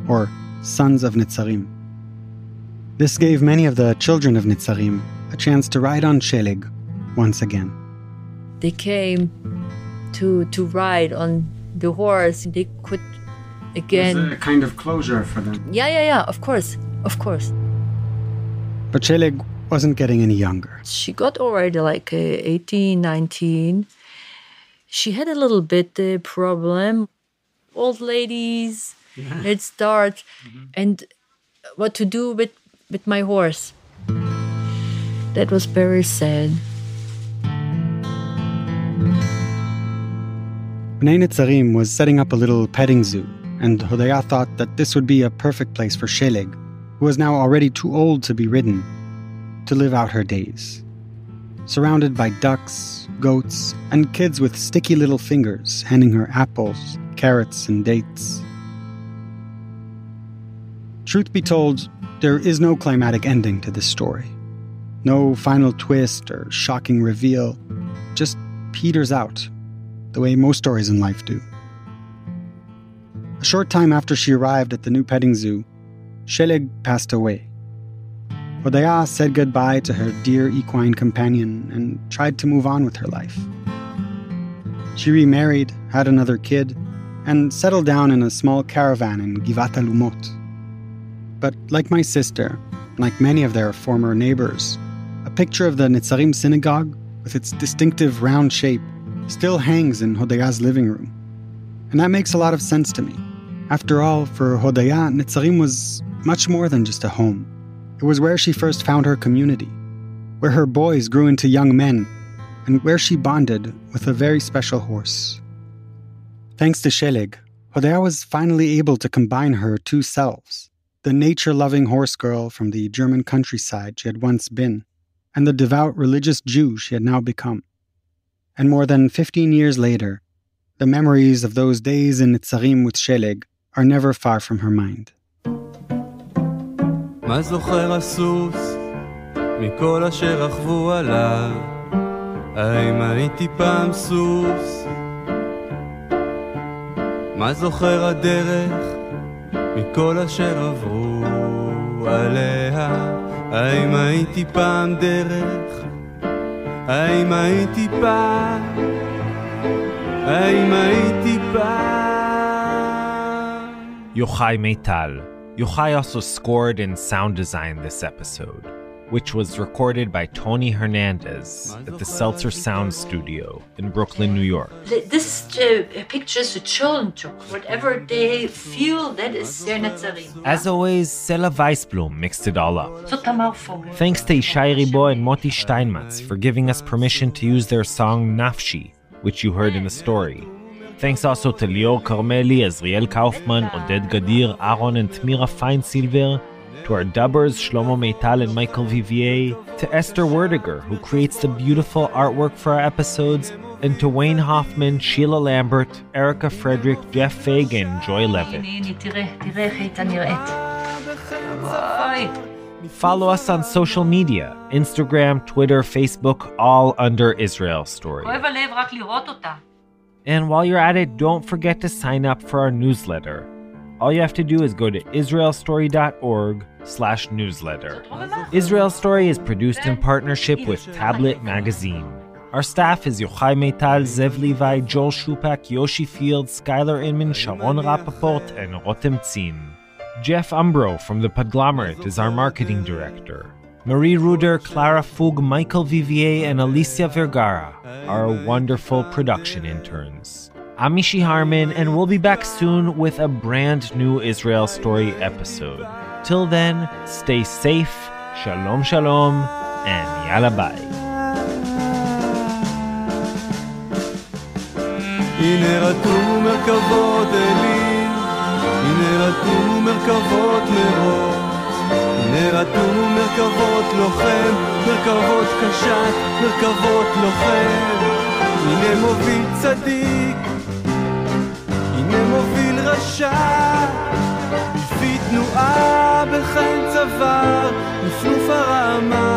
Speaker 11: or Sons of Netzarim. This gave many of the children of Netzarim a chance to ride on Sheleg once again.
Speaker 2: They came to ride on the horse. They could again...
Speaker 11: It was a kind of closure for them.
Speaker 2: Yeah, of course.
Speaker 11: But Sheleg wasn't getting any younger.
Speaker 2: She got already like 18, 19. She had a little bit problem. Old ladies, let's start. And what to do with my horse. That was very sad.
Speaker 11: Bnei Netzarim was setting up a little petting zoo, and Hodaya thought that this would be a perfect place for Sheleg, who was now already too old to be ridden, to live out her days. Surrounded by ducks, goats, and kids with sticky little fingers handing her apples, carrots, and dates. Truth be told, there is no climatic ending to this story. No final twist or shocking reveal. Just peters out, the way most stories in life do. A short time after she arrived at the new petting zoo, Sheleg passed away. Hodaya said goodbye to her dear equine companion and tried to move on with her life. She remarried, had another kid, and settled down in a small caravan in Givat Alumot. But like my sister, like many of their former neighbors, a picture of the Netzarim synagogue, with its distinctive round shape, still hangs in Hodaya's living room. And that makes a lot of sense to me. After all, for Hodaya, Netzarim was much more than just a home. It was where she first found her community, where her boys grew into young men, and where she bonded with a very special horse. Thanks to Sheleg, Hodaya was finally able to combine her 2 selves, the nature-loving horse girl from the German countryside she had once been, and the devout religious Jew she had now become. And more than 15 years later, the memories of those days in Netzarim with Sheleg are never far from her mind.
Speaker 15: מה זוכר הסוס מכל אשר רכבו עליו האם הייתי פעם סוס? מה זוכר הדרך מכל אשר עברו עליה? האם הייתי פעם דרך? האם הייתי פעם? האם הייתי פעם?
Speaker 4: Yochai Meital. Yochai also scored and sound designed this episode, which was recorded by Tony Hernandez at the Seltzer Sound Studio in Brooklyn, New York.
Speaker 2: This pictures the children took. Whatever they feel, that is their Netzarim.
Speaker 4: As always, Sela Weisblum mixed it all up.
Speaker 2: So Tamar Fogel.
Speaker 4: Thanks to Ishai Ribo and Moti Steinmetz for giving us permission to use their song Nafshi, which you heard in the story. Thanks also to Lior Carmeli, Azriel Kaufman, Oded Gadir, Aaron and Tmira Feinsilver, to our dubbers Shlomo Meital and Michael Vivier, to Esther Werdiger, who creates the beautiful artwork for our episodes, and to Wayne Hoffman, Sheila Lambert, Erica Frederick, Jeff Fagan, and Joy Levitt. Follow us on social media, Instagram, Twitter, Facebook, all under Israel Story. And while you're at it, don't forget to sign up for our newsletter. All you have to do is go to israelstory.org/newsletter. Israel Story is produced in partnership with Tablet Magazine. Our staff is Yochai Meital, Zev Levi, Joel Shupak, Yoshi Field, Skylar Inman, Sharon Rappaport, and Rotem Tzin. Jeff Umbro from The Podglomerate is our marketing director. Marie Ruder, Clara Fug, Michael Vivier, and Alicia Vergara are our wonderful production interns. I'm Mishi Harman, and we'll be back soon with a brand new Israel Story episode. Till then, stay safe, shalom shalom, and yalla bye.
Speaker 15: הנה רטו מרכבות אלים, הנה רטו מרכבות מרות, הנה רטו מרכבות לוחם, מרכבות קשת, מרכבות לוחם. הנה מוביל צדיק, הנה מוביל רשע, לפי תנועה בחן צוואר, לפנוף הרמה.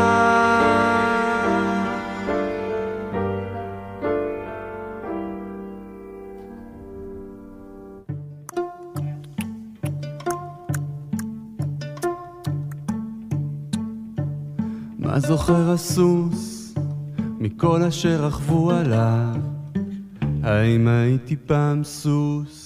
Speaker 15: מה זוכר הסוס מכל אשר רכבו עליו? האם הייתי פעם סוס?